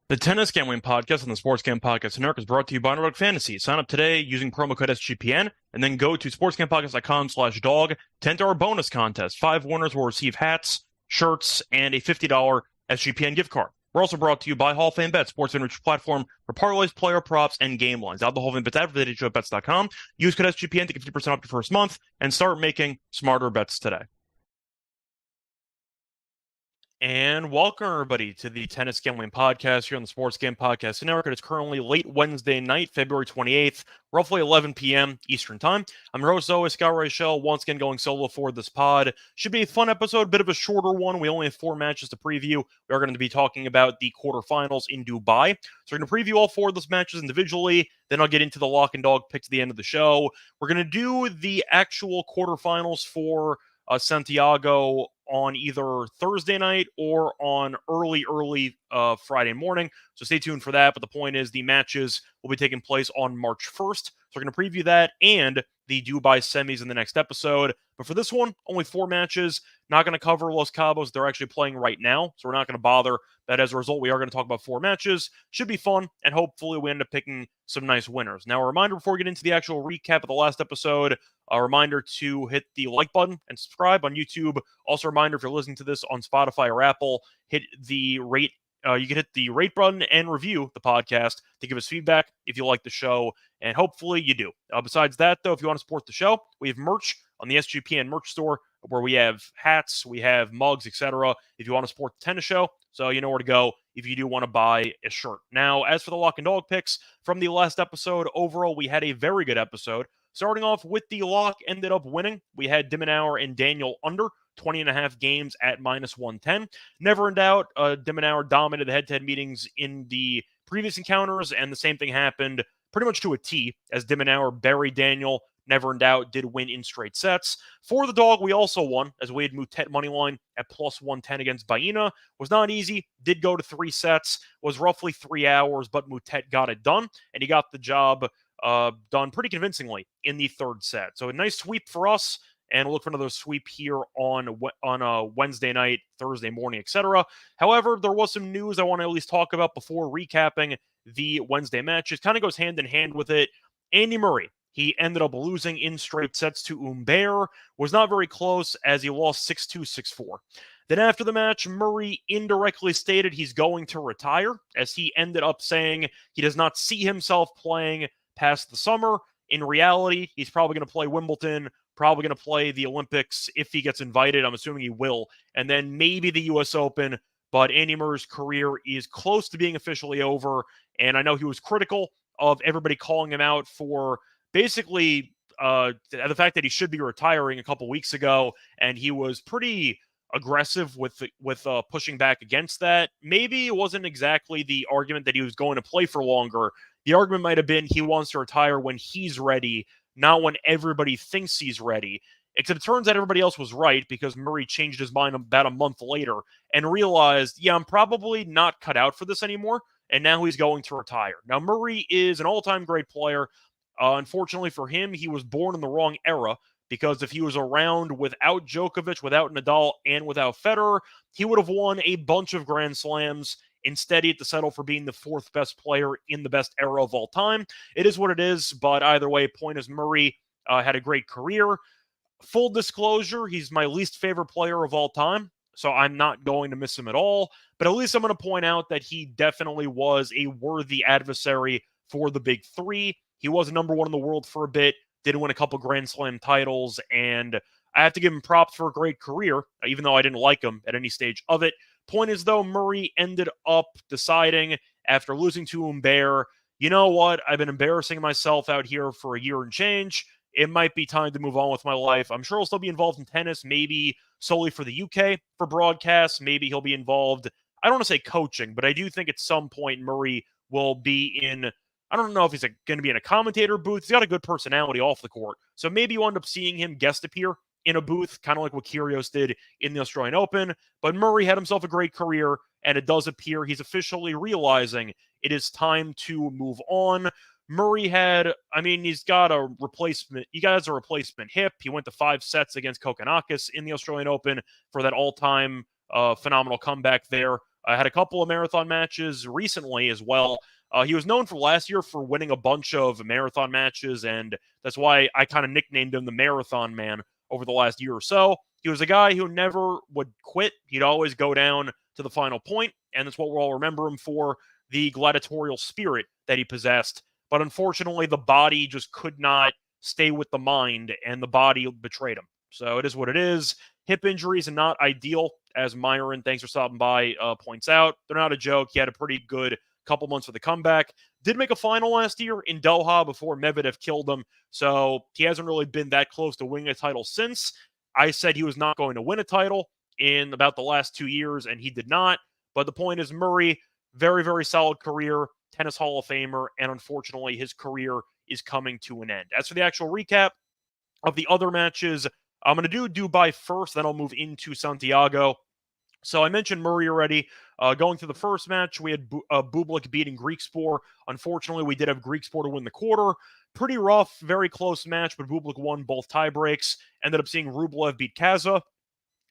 The Tennis Gambling Podcast and the Sports Gambling Podcast Network is brought to you by Underdog Fantasy. Sign up today using promo code SGPN and then go to sportsgamepodcast.com/dog to enter our bonus contest. 5 winners will receive hats, shirts, and a $50 SGPN gift card. We're also brought to you by Hall of Fame Bets, sports enriched platform for parlays, player props, and game lines. Out the Hall of Fame Bets at bets.com. Use code SGPN to get 50% off your first month and start making smarter bets today. And welcome, everybody, to the Tennis Gambling Podcast here on the Sports Game Podcast Network. It's currently late Wednesday night, February 28th, roughly 11 p.m. Eastern Time. I'm your host, always, Scott Rachel, once again going solo for this pod. Should be a fun episode, bit of a shorter one. We only have 4 matches to preview. We are going to be talking about the quarterfinals in Dubai. So we're going to preview all 4 of those matches individually. Then I'll get into the lock and dog picks at the end of the show. We're going to do the actual quarterfinals for Santiago on either Thursday night or on early Friday morning. So stay tuned for that. But the point is the matches will be taking place on March 1st. So we're going to preview that and the Dubai semis in the next episode. But for this one, only 4 matches. Not going to cover Los Cabos. They're actually playing right now, so we're not going to bother. But as a result, we are going to talk about 4 matches. Should be fun, and hopefully we end up picking some nice winners. Now, a reminder before we get into the actual recap of the last episode, a reminder to hit the like button and subscribe on YouTube. Also, a reminder if you're listening to this on Spotify or Apple, hit the rate. You can hit the rate button and review the podcast to give us feedback if you like the show, and hopefully you do. Besides that, though, if you want to support the show, we have merch on the SGPN merch store where we have hats, we have mugs, etc. If you want to support the tennis show, so you know where to go if you do want to buy a shirt. Now, as for the lock and dog picks from the last episode, overall, we had a very good episode. Starting off with the lock, ended up winning. We had Dimmenauer and Daniel under 20.5 games at -110. Never in doubt, Dimmenauer dominated the head-to-head meetings in the previous encounters, and the same thing happened pretty much to a T, as Dimmenauer buried Daniel. Never in doubt, did win in straight sets. For the dog, we also won, as we had Moutet moneyline at +110 against Baena. Was not easy, did go to 3 sets, was roughly 3 hours, but Moutet got it done, and he got the job done pretty convincingly in the 3rd set. So a nice sweep for us, and we'll look for another sweep here on Wednesday night, Thursday morning, etc. However, there was some news I want to at least talk about before recapping the Wednesday matches. Kind of goes hand in hand with it. Andy Murray, he ended up losing in straight sets to Humbert. Was not very close as he lost 6-2, 6-4. Then after the match, Murray indirectly stated he's going to retire, as he ended up saying he does not see himself playing past the summer. In reality, he's probably going to play Wimbledon, probably going to play the Olympics if he gets invited. I'm assuming he will. And then maybe the U.S. Open. But Andy Murray's career is close to being officially over. And I know he was critical of everybody calling him out for basically the fact that he should be retiring a couple weeks ago. And he was pretty aggressive with pushing back against that. Maybe it wasn't exactly the argument that he was going to play for longer. The argument might have been he wants to retire when he's ready, not when everybody thinks he's ready. Except it turns out everybody else was right, because Murray changed his mind about a month later and realized, yeah, I'm probably not cut out for this anymore, and now he's going to retire. Now, Murray is an all-time great player. Unfortunately for him, he was born in the wrong era, because if he was around without Djokovic, without Nadal, and without Federer, he would have won a bunch of Grand Slams. Instead, he had to settle for being the 4th best player in the best era of all time. It is what it is, but either way, point is Murray had a great career. Full disclosure, he's my least favorite player of all time, so I'm not going to miss him at all. But at least I'm going to point out that he definitely was a worthy adversary for the big 3. He was number 1 in the world for a bit, did win a couple Grand Slam titles, and I have to give him props for a great career, even though I didn't like him at any stage of it. Point is, though, Murray ended up deciding, after losing to Humbert, you know what, I've been embarrassing myself out here for a year and change. It might be time to move on with my life. I'm sure he'll still be involved in tennis, maybe solely for the UK for broadcasts. Maybe he'll be involved, I don't want to say coaching, but I do think at some point Murray will be in, I don't know if he's going to be in a commentator booth. He's got a good personality off the court. So maybe you end up seeing him guest appear in a booth, kind of like what Kyrgios did in the Australian Open. But Murray had himself a great career, and it does appear he's officially realizing it is time to move on. Murray he's got a replacement. He has a replacement hip. He went to 5 sets against Kokkinakis in the Australian Open for that all-time phenomenal comeback there Had a couple of marathon matches recently as well. He was known for last year for winning a bunch of marathon matches, and that's why I kind of nicknamed him the Marathon Man over the last year or so. He was a guy who never would quit. He'd always go down to the final point, and that's what we'll all remember him for, the gladiatorial spirit that he possessed. But unfortunately, the body just could not stay with the mind, and the body betrayed him. So it is what it is. Hip injuries are not ideal, as Myron, thanks for stopping by, points out. They're not a joke. He had a pretty good couple months for the comeback. Did make a final last year in Doha before Medvedev killed him, so he hasn't really been that close to winning a title since. I said he was not going to win a title in about the last 2 years, and he did not. But the point is, Murray, very, very solid career, tennis Hall of Famer, and unfortunately, his career is coming to an end. As for the actual recap of the other matches, I'm going to do Dubai first, then I'll move into Santiago. So I mentioned Murray already. Going through the first match, we had Bublik beating Griekspoor. Unfortunately, we did have Griekspoor to win the quarter. Pretty rough, very close match, but Bublik won both tie breaks. Ended up seeing Rublev beat Kaza.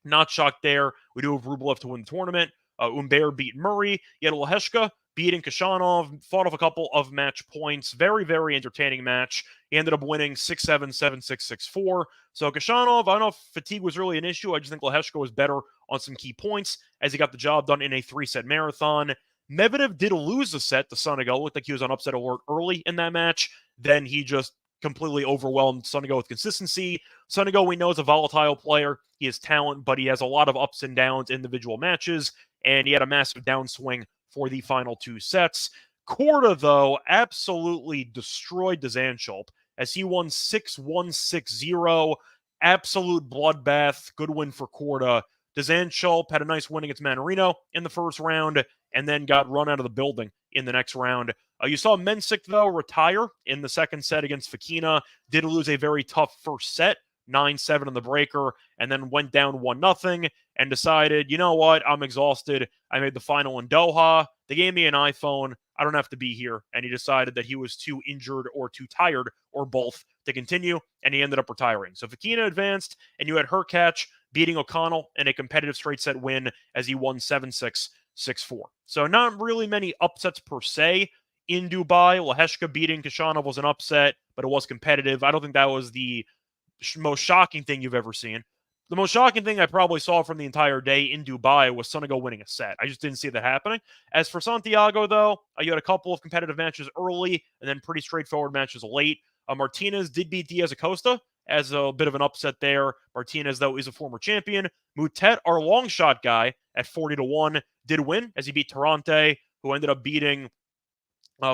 Not shocked there. We do have Rublev to win the tournament. Umber beat Murray. You had Leheshka beating Kashanov. Fought off a couple of match points. Very, very entertaining match. He ended up winning 6-7, 7-6, 6-4. So Kashanov, I don't know if fatigue was really an issue. I just think Leheshka was better on some key points as he got the job done in a 3-set marathon. Medvedev did lose a set to Sonego. Looked like he was on upset alert early in that match. Then he just completely overwhelmed Sonego with consistency. Sonego, we know, is a volatile player. He has talent, but he has a lot of ups and downs in individual matches, and he had a massive downswing for the final 2 sets. Korda, though, absolutely destroyed Dzanchulp as he won 6-1, 6-0. Absolute bloodbath. Good win for Korda. Dzanchulp had a nice win against Manarino in the first round and then got run out of the building in the next round. You saw Mensik, though, retire in the second set against Fekina. Did lose a very tough first set, 9-7 in the breaker, and then went down 1-0 and decided, you know what, I'm exhausted. I made the final in Doha. They gave me an iPhone. I don't have to be here. And he decided that he was too injured or too tired or both to continue, and he ended up retiring. So Fekina advanced, and you had Hurkacz beating O'Connell in a competitive straight set win as he won 7-6, 6-4. So not really many upsets per se in Dubai. Leheshka beating Kashanov was an upset, but it was competitive. I don't think that was the most shocking thing you've ever seen. The most shocking thing I probably saw from the entire day in Dubai was Sonego winning a set. I just didn't see that happening. As for Santiago, though, you had a couple of competitive matches early and then pretty straightforward matches late. Martinez did beat Diaz Acosta as a bit of an upset there. Martinez, though, is a former champion. Moutet, our long shot guy, at 40-1, did win as he beat Tarante, who ended up beating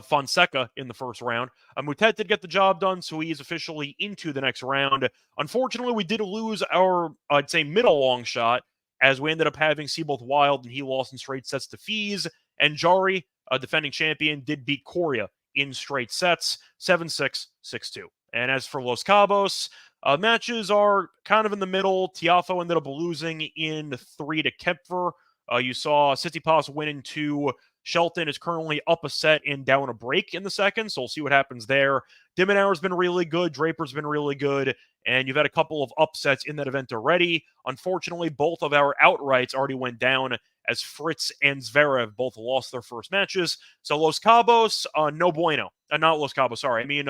Fonseca in the first round. Moutet did get the job done, so he is officially into the next round. Unfortunately, we did lose our, I'd say, middle long shot, as we ended up having Seaboth Wild, and he lost in straight sets to Fees. And Jari, a defending champion, did beat Coria in straight sets, 7-6, 6-2. And as for Los Cabos, matches are kind of in the middle. Tiafoe ended up losing in 3 to Kepfer. You saw Tsitsipas win in 2. Shelton is currently up a set and down a break in the second, so we'll see what happens there. Dimmenauer's been really good. Draper's been really good. And you've had a couple of upsets in that event already. Unfortunately, both of our outrights already went down as Fritz and Zverev both lost their first matches. So Los Cabos, no bueno. Not Los Cabos, sorry. I mean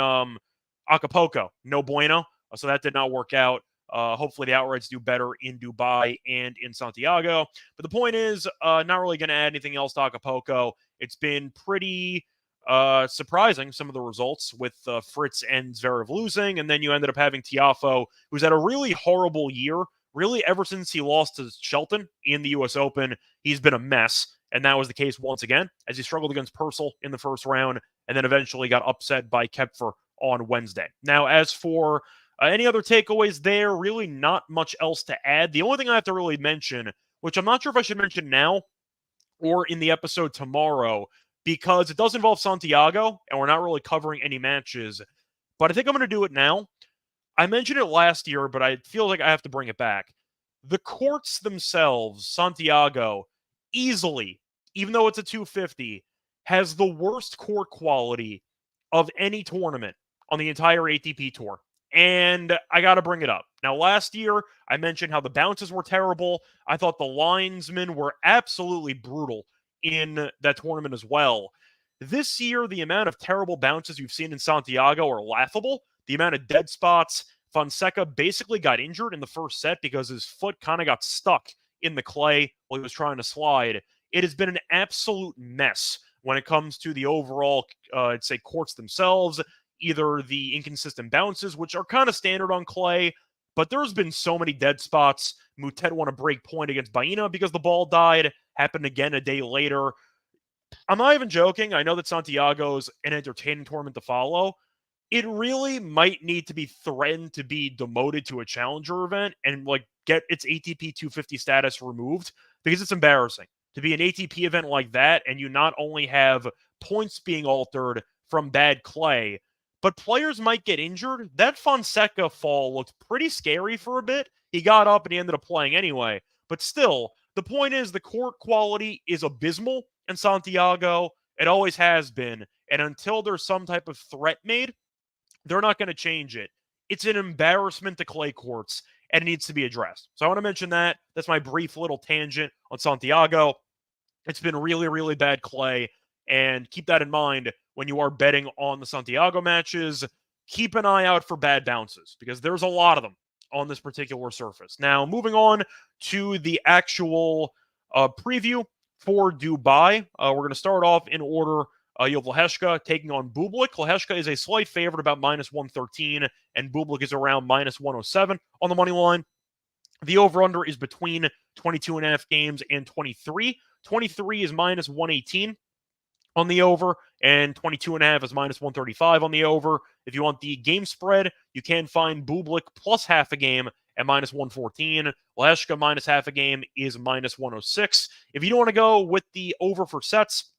Acapulco, no bueno. So that did not work out. Hopefully the outrights do better in Dubai and in Santiago. But the point is, not really going to add anything else to Acapulco. It's been pretty surprising, some of the results, with Fritz and Zverev losing. And then you ended up having Tiafoe, who's had a really horrible year. Really, ever since he lost to Shelton in the U.S. Open, he's been a mess. And that was the case once again, as he struggled against Purcell in the first round, and then eventually got upset by Kepfer on Wednesday. Now, as for any other takeaways there, really not much else to add. The only thing I have to really mention, which I'm not sure if I should mention now or in the episode tomorrow, because it does involve Santiago, and we're not really covering any matches, but I think I'm going to do it now. I mentioned it last year, but I feel like I have to bring it back. The courts themselves, Santiago, easily, even though it's a 250, has the worst court quality of any tournament on the entire ATP Tour. And I got to bring it up. Now, last year, I mentioned how the bounces were terrible. I thought the linesmen were absolutely brutal in that tournament as well. This year, the amount of terrible bounces you've seen in Santiago are laughable. The amount of dead spots. Fonseca basically got injured in the first set because his foot kind of got stuck in the clay while he was trying to slide. It has been an absolute mess when it comes to the overall, I'd say, courts themselves, either the inconsistent bounces, which are kind of standard on clay, but there's been so many dead spots. Moutet won a break point against Baena because the ball died. Happened again a day later. I'm not even joking. I know that Santiago's an entertaining tournament to follow. It really might need to be threatened to be demoted to a challenger event and like get its ATP 250 status removed because it's embarrassing to be an ATP event like that and you not only have points being altered from bad clay, but players might get injured. That Fonseca fall looked pretty scary for a bit. He got up and he ended up playing anyway. But still, the point is the court quality is abysmal in Santiago. It always has been. And until there's some type of threat made, they're not going to change it. It's an embarrassment to clay courts, and it needs to be addressed. So I want to mention that. That's my brief little tangent on Santiago. It's been really, really bad clay, and keep that in mind when you are betting on the Santiago matches. Keep an eye out for bad bounces, because there's a lot of them on this particular surface. Now, moving on to the actual preview for Dubai. We're going to start off in order. You have Lehecka taking on Bublik. Lehecka is a slight favorite, about minus 113, and Bublik is around minus 107 on the money line. The over-under is between 22.5 games and 23. 23 is minus 118 on the over, and 22.5 is minus 135 on the over. If you want the game spread, you can find Bublik plus half a game at minus 114. Lehecka minus half a game is minus 106. If you don't want to go with the over for sets,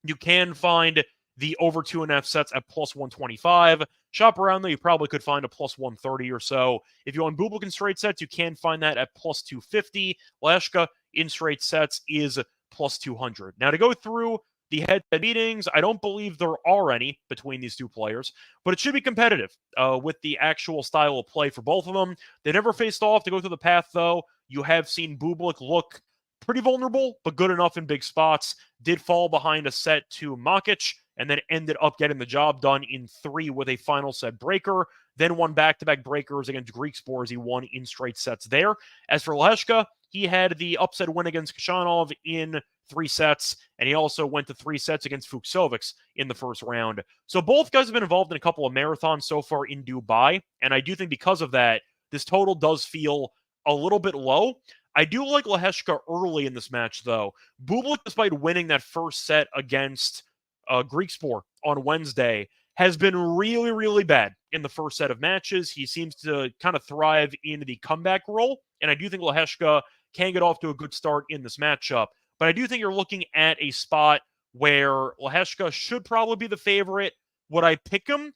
you can find the over 2.5 sets at plus 125. Shop around though, you probably could find a plus 130 or so. If you want Bublik in straight sets, you can find that at plus 250. Lehecka in straight sets is plus 200. Now to go through the head-to-head meetings, I don't believe there are any between these two players, but it should be competitive with the actual style of play for both of them. They never faced off. To go through the path, though, you have seen Bublik look pretty vulnerable, but good enough in big spots. Did fall behind a set to Makic, and then ended up getting the job done in 3 with a final set breaker. Then won back-to-back breakers against Greekspor as he won in straight sets there. As for Lehecka, he had the upset win against Kashanov in 3 sets, and he also went to 3 sets against Fuchsovics in the first round. So both guys have been involved in a couple of marathons so far in Dubai, and I do think because of that, this total does feel a little bit low. I do like Lehecka early in this match, though. Bublik, despite winning that first set against Greekspor on Wednesday, has been really, really bad in the first set of matches. He seems to kind of thrive in the comeback role, and I do think Lehecka can get off to a good start in this matchup. But I do think you're looking at a spot where Lehecka should probably be the favorite. Would I pick him?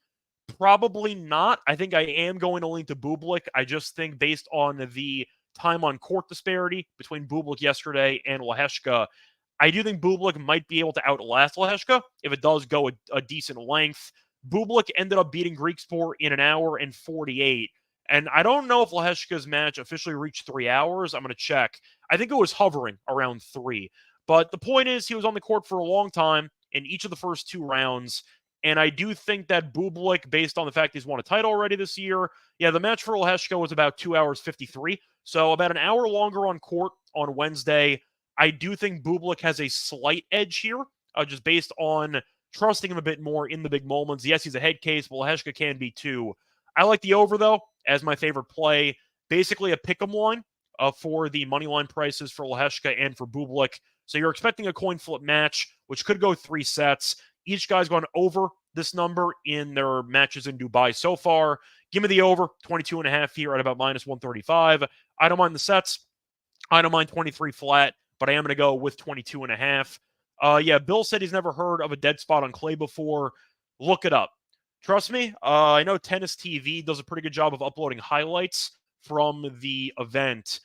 Probably not. I think I am going to lean to Bublik. I just think based on the time on court disparity between Bublik yesterday and Lehecka, I do think Bublik might be able to outlast Lehecka if it does go a decent length. Bublik ended up beating Greekspor in 1 hour and 48. And I don't know if Lehecka's match officially reached 3 hours. I'm going to check. I think it was hovering around 3. But the point is, he was on the court for a long time in each of the first 2 rounds. And I do think that Bublik, based on the fact he's won a title already this year, the match for Lehecka was about 2 hours 53. So about 1 hour longer on court on Wednesday. I do think Bublik has a slight edge here, just based on trusting him a bit more in the big moments. Yes, he's a head case, but Lehecka can be too. I like the over, though, as my favorite play. Basically a pick'em line for the money line prices for Lehecka and for Bublik. So you're expecting a coin flip match, which could go 3 sets. Each guy's gone over this number in their matches in Dubai so far. Give me the over, 22.5 here at about minus 135. I don't mind the sets. I don't mind 23 flat, but I am going to go with 22.5. Bill said he's never heard of a dead spot on clay before. Look it up. Trust me, I know Tennis TV does a pretty good job of uploading highlights from the event.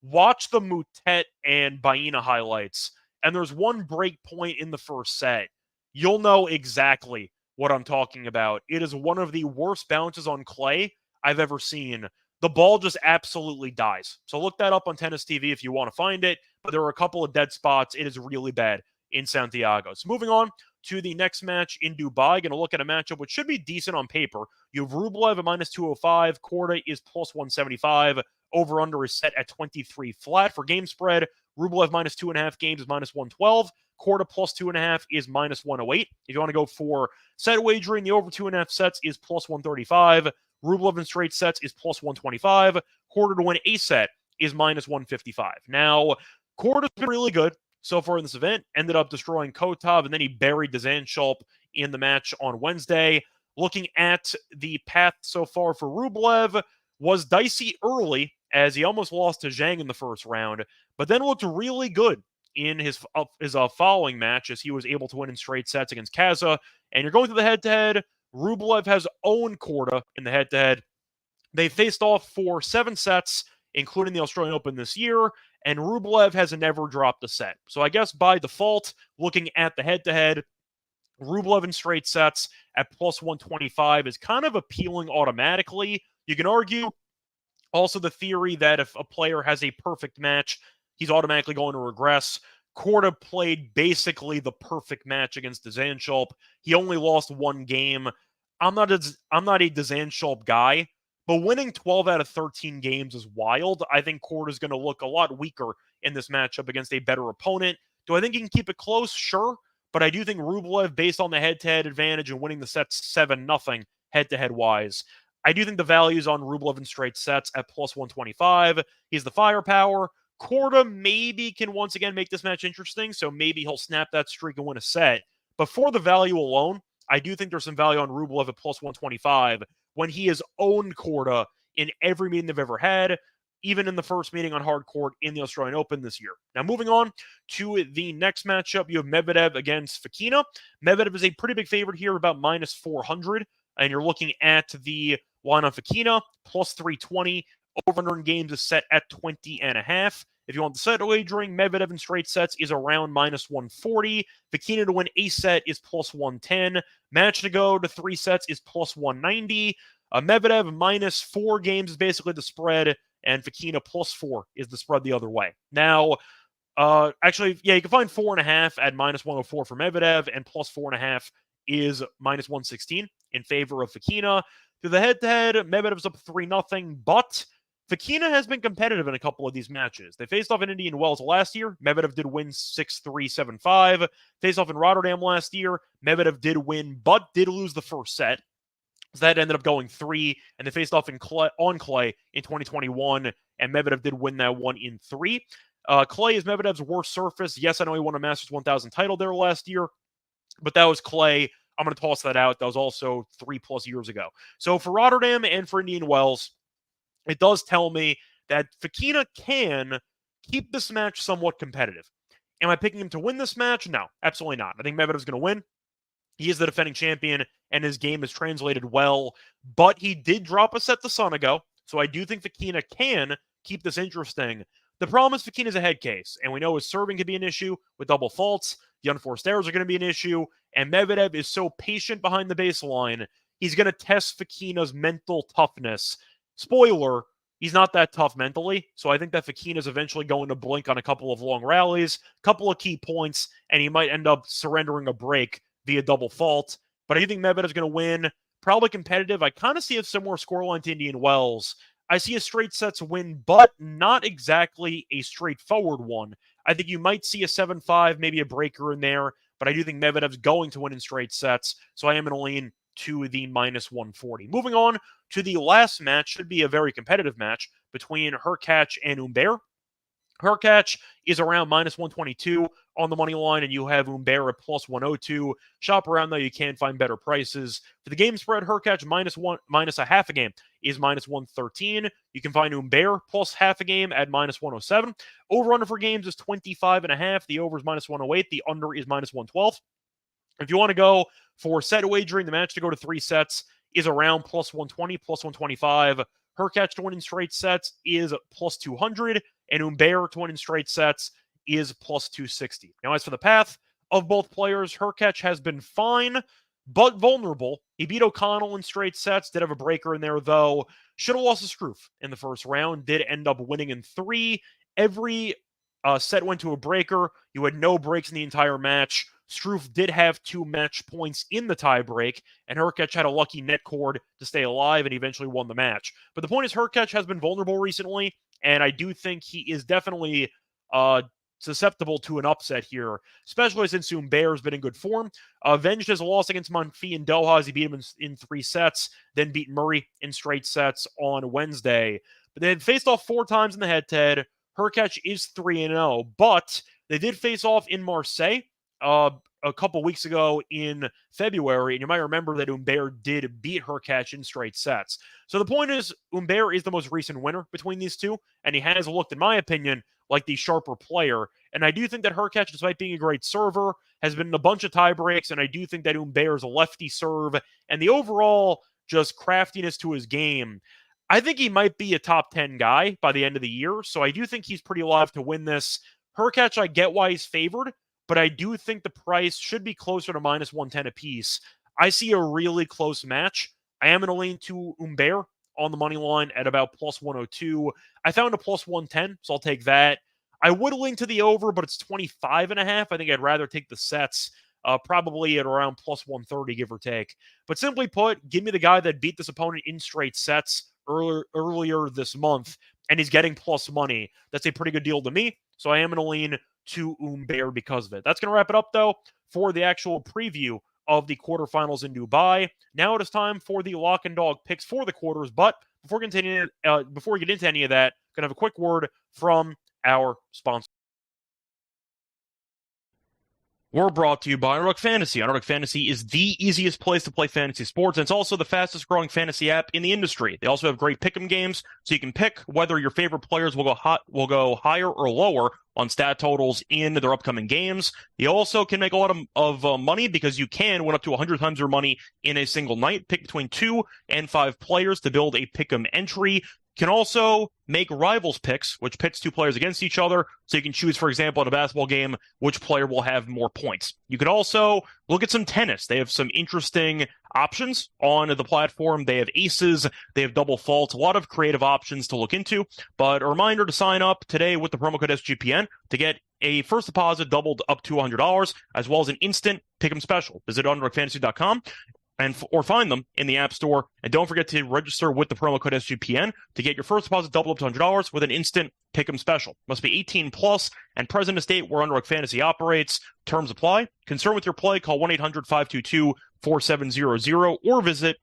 Watch the Moutet and Baena highlights, and there's one break point in the first set. You'll know exactly what I'm talking about. It is one of the worst bounces on clay I've ever seen. The ball just absolutely dies. So look that up on Tennis TV if you want to find it, but there are a couple of dead spots. It is really bad. in Santiago. So moving on to the next match in Dubai, going to look at a matchup which should be decent on paper. You have Rublev at minus 205, Korda is plus 175, over-under is set at 23 flat. For game spread, Rublev minus 2.5 games is minus 112, Korda plus 2.5 is minus 108. If you want to go for set wagering, the over 2.5 sets is plus 135, Rublev in straight sets is plus 125, Korda to win a set is minus 155. Now, Korda's been really good so far in this event, ended up destroying Kotov, and then he buried Dzanchulp in the match on Wednesday. Looking at the path so far for Rublev, was dicey early as he almost lost to Zhang in the first round, but then looked really good in his following match as he was able to win in straight sets against Kaza. And you're going to the head-to-head, Rublev has owned Korda in the head-to-head. They faced off for 7 sets, including the Australian Open this year, and Rublev has never dropped a set. So I guess by default, looking at the head-to-head, Rublev in straight sets at plus 125 is kind of appealing automatically. You can argue also the theory that if a player has a perfect match, he's automatically going to regress. Korda played basically the perfect match against Dzanchulp. He only lost 1 game. I'm not a Dzanchulp guy, but winning 12 out of 13 games is wild. I think Korda is going to look a lot weaker in this matchup against a better opponent. Do I think he can keep it close? Sure. But I do think Rublev, based on the head-to-head advantage and winning the sets 7-0 head-to-head wise, I do think the value is on Rublev in straight sets at plus 125. He's the firepower. Korda maybe can once again make this match interesting, so maybe he'll snap that streak and win a set. But for the value alone, I do think there's some value on Rublev at plus 125 when he has owned Korda in every meeting they've ever had, even in the first meeting on hard court in the Australian Open this year. Now, moving on to the next matchup, you have Medvedev against Fokina. Medvedev is a pretty big favorite here, about minus 400, and you're looking at the line on Fokina, plus 320. Over-under in games is set at 20.5. If you want the set wagering, Medvedev in straight sets is around minus 140. Fokina to win a set is plus 110. Match to go to 3 sets is plus 190. Medvedev minus 4 games is basically the spread, and Fokina plus 4 is the spread the other way. Now, actually, yeah, you can find 4.5 at minus 104 for Medvedev, and plus 4.5 is minus 116 in favor of Fokina. To the head-to-head, Medvedev's up 3-0, but Fokina has been competitive in a couple of these matches. They faced off in Indian Wells last year. Medvedev did win 6-3, 7-5. Faced off in Rotterdam last year. Medvedev did win, but did lose the first set. So that ended up going 3, and they faced off on clay in 2021, and Medvedev did win that one in 3. Clay is Medvedev's worst surface. Yes, I know he won a Masters 1000 title there last year, but that was clay. I'm going to toss that out. That was also 3+ years ago. So for Rotterdam and for Indian Wells, it does tell me that Fokina can keep this match somewhat competitive. Am I picking him to win this match? No, absolutely not. I think Medvedev's going to win. He is the defending champion, and his game is translated well, but he did drop a set to Sun ago, so I do think Fokina can keep this interesting. The problem is Fokina's a head case, and we know his serving can be an issue with double faults. The unforced errors are going to be an issue, and Medvedev is so patient behind the baseline, he's going to test Fokina's mental toughness. Spoiler, he's not that tough mentally, so I think that Fokina's eventually going to blink on a couple of long rallies, couple of key points, and he might end up surrendering a break via double fault. But I think Medvedev's going to win, probably competitive. I kind of see a similar scoreline to Indian Wells. I see a straight sets win, but not exactly a straightforward one. I think you might see a 7-5, maybe a breaker in there, but I do think Medvedev's going to win in straight sets, so I am going to lean to the minus 140. Moving on to the last match, should be a very competitive match between Hurkacz and Humbert. Hurkacz is around minus 122 on the money line, and you have Humbert at plus 102. Shop around, though. You can find better prices. For the game spread, Hurkacz minus a half a game is minus 113. You can find Humbert plus half a game at minus 107. Over-under for games is 25.5. The over is minus 108. The under is minus 112. If you want to go for set wagering, the match to go to 3 sets is around plus 120, plus 125. Hurkacz to win in straight sets is plus 200, and Humbert to win in straight sets is plus 260. Now, as for the path of both players, Hurkacz has been fine, but vulnerable. He beat O'Connell in straight sets, did have a breaker in there, though. Should have lost to Struff in the first round, did end up winning in 3. Every set went to a breaker. You had no breaks in the entire match. Struff did have 2 match points in the tiebreak, and Hurkacz had a lucky net cord to stay alive and eventually won the match. But the point is, Hurkacz has been vulnerable recently, and I do think he is definitely susceptible to an upset here, especially since Humbert's been in good form. Avenged his loss against Monfils in Doha as he beat him in 3 sets, then beat Murray in straight sets on Wednesday. But they had faced off 4 times in the head-to-head. Hurkacz is 3-0, but they did face off in Marseille a couple weeks ago in February, and you might remember that Humbert did beat Hurkacz in straight sets. So the point is, Humbert is the most recent winner between these two, and he has looked, in my opinion, like the sharper player. And I do think that Hurkacz, despite being a great server, has been in a bunch of tie breaks, and I do think that Humbert is a lefty serve, and the overall just craftiness to his game, I think he might be a top 10 guy by the end of the year, so I do think he's pretty alive to win this. Hurkacz, I get why he's favored, but I do think the price should be closer to minus 110 apiece. I see a really close match. I am going to lean to Humbert on the money line at about plus 102. I found a plus 110, so I'll take that. I would lean to the over, but it's 25.5. I think I'd rather take the sets, probably at around plus 130, give or take. But simply put, give me the guy that beat this opponent in straight sets earlier this month, and he's getting plus money. That's a pretty good deal to me, so I am going to lean to Humbert because of it. That's going to wrap it up, though, for the actual preview of the quarterfinals in Dubai. Now it is time for the lock and dog picks for the quarters, but before we get into any of that, going to have a quick word from our sponsor. We're brought to you by Underdog Fantasy. Underdog Fantasy is the easiest place to play fantasy sports, and it's also the fastest growing fantasy app in the industry. They also have great pick'em games, so you can pick whether your favorite players will go higher or lower on stat totals in their upcoming games. You also can make a lot of money because you can win up to 100 times your money in a single night. Pick between 2 and 5 players to build a pick'em entry. Can also make rivals picks, which pits 2 players against each other. So you can choose, for example, in a basketball game, which player will have more points. You could also look at some tennis. They have some interesting options on the platform. They have aces. They have double faults. A lot of creative options to look into. But a reminder to sign up today with the promo code SGPN to get a first deposit doubled up to $100, as well as an instant pick'em special. Visit underdogfantasy.com. or find them in the App Store. And don't forget to register with the promo code SGPN to get your first deposit doubled up to $100 with an instant pick'em special. Must be 18 plus and present in state where Underdog Fantasy operates. Terms apply. Concerned with your play, call 1-800-522-4700 or visit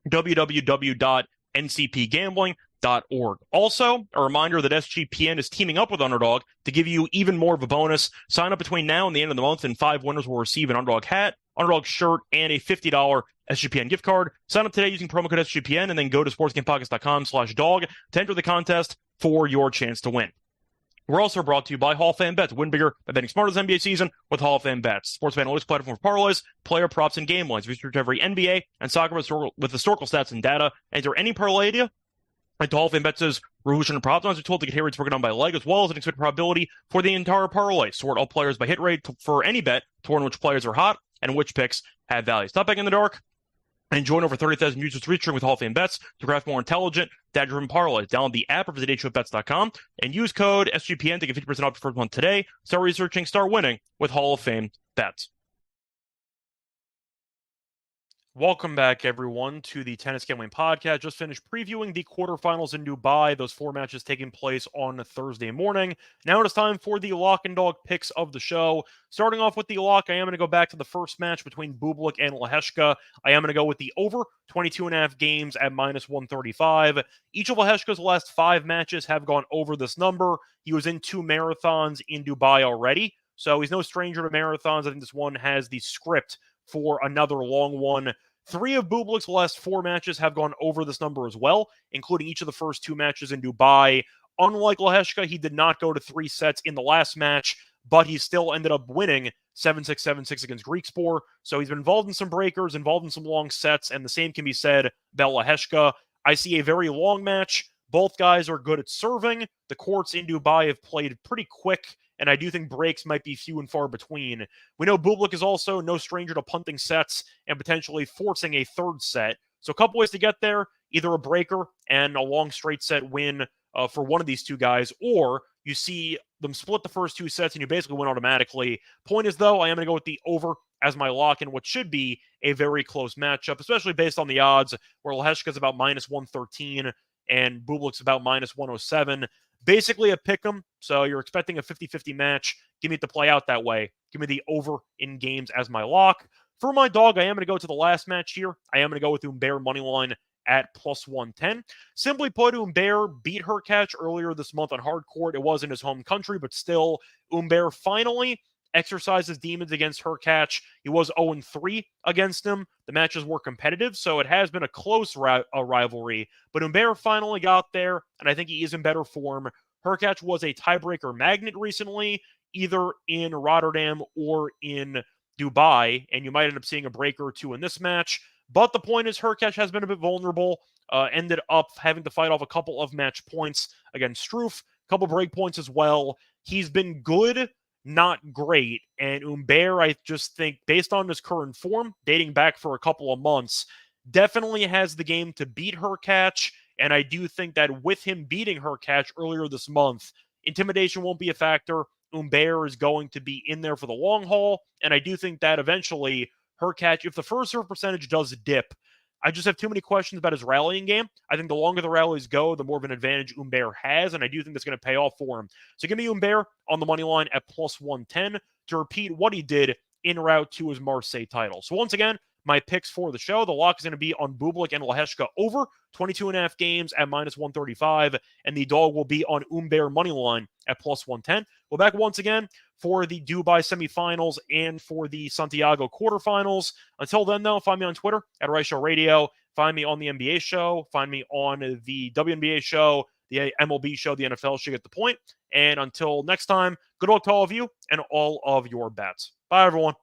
www.ncpgambling.org. Also, a reminder that SGPN is teaming up with Underdog to give you even more of a bonus. Sign up between now and the end of the month, and 5 winners will receive an Underdog hat, Underdog shirt, and a $50 SGPN gift card. Sign up today using promo code SGPN and then go to sportsgamepodcast.com/dog to enter the contest for your chance to win. We're also brought to you by Hall of Fame Bets. Win bigger by betting smarter this NBA season with Hall of Fame Bets. Sports analytics platform for parlays, player props, and game lines. Research every NBA and soccer with historical stats and data. Enter any parlay idea into Hall of Fame Bets' Revolution and Prop Lines are told to get hit rates broken down by leg, as well as an expected probability for the entire parlay. Sort all players by hit rate for any bet to learn which players are hot and which picks have value. Stop betting in the dark and join over 30,000 users reaching with Hall of Fame Bets to craft more intelligent, data-driven parlays. Download the app or visit hofbets.com and use code SGPN to get 50% off your first month today. Start researching, start winning with Hall of Fame Bets. Welcome back, everyone, to the Tennis Gambling Podcast. Just finished previewing the quarterfinals in Dubai, those 4 matches taking place on Thursday morning. Now it is time for the lock and dog picks of the show. Starting off with the lock, I am going to go back to the first match between Bublik and Lehecka. I am going to go with the over 22.5 games at minus 135. Each of Lehecka's last 5 matches have gone over this number. He was in 2 marathons in Dubai already, so he's no stranger to marathons. I think this one has the script for another long one. 3 of Bublik's last 4 matches have gone over this number as well, including each of the first 2 matches in Dubai. Unlike Lehecka, he did not go to 3 sets in the last match, but he still ended up winning 7-6, 7-6 against Griekspoor. So he's been involved in some breakers, involved in some long sets, and the same can be said about Lehecka. I see a very long match. Both guys are good at serving. The courts in Dubai have played pretty quick, and I do think breaks might be few and far between. We know Bublik is also no stranger to punting sets and potentially forcing a third set. So a couple ways to get there, either a breaker and a long straight set win for one of these 2 guys, or You see them split the first 2 sets, and you basically win automatically. Point is, though, I am going to go with the over as my lock in what should be a very close matchup, especially based on the odds, where Lehechka's about minus 113 and Bublik's about minus 107. Basically a pick 'em, so you're expecting a 50-50 match. Give me it to play out that way. Give me the over in games as my lock. For my dog, I am going to go to the last match here. I am going to go with Humbert moneyline at plus 110. Simply put, Humbert beat Hurkacz earlier this month on hard court. It was in his home country, but still, Humbert finally exercises demons against Hurkacz. He was 0-3 against him. The matches were competitive, so it has been a close rivalry. But Humbert finally got there, and I think he is in better form. Hurkacz was a tiebreaker magnet recently, either in Rotterdam or in Dubai, and you might end up seeing a breaker or two in this match. But the point is, Hurkacz has been a bit vulnerable. Ended up having to fight off a couple of match points against Struff, a couple break points as well. He's been good, not great. And Humbert, I just think, based on his current form, dating back for a couple of months, definitely has the game to beat Hurkacz. And I do think that with him beating Hurkacz earlier this month, intimidation won't be a factor. Humbert is going to be in there for the long haul. And I do think that eventually Hurkacz, if the first serve percentage does dip, I just have too many questions about his rallying game. I think the longer the rallies go, the more of an advantage Humbert has, and I do think that's going to pay off for him. So give me Humbert on the money line at plus 110 to repeat what he did en route to his Marseille title. So once again, my picks for the show, the lock is going to be on Bublik and Lehechka over 22.5 games at minus 135, and the dog will be on Humbert money line at plus 110. We're back once again for the Dubai semifinals and for the Santiago quarterfinals. Until then, though, find me on Twitter at Rice Show Radio. Find me on the NBA show. Find me on the WNBA show, the MLB show, the NFL show. Get the point. And until next time, good luck to all of you and all of your bets. Bye, everyone.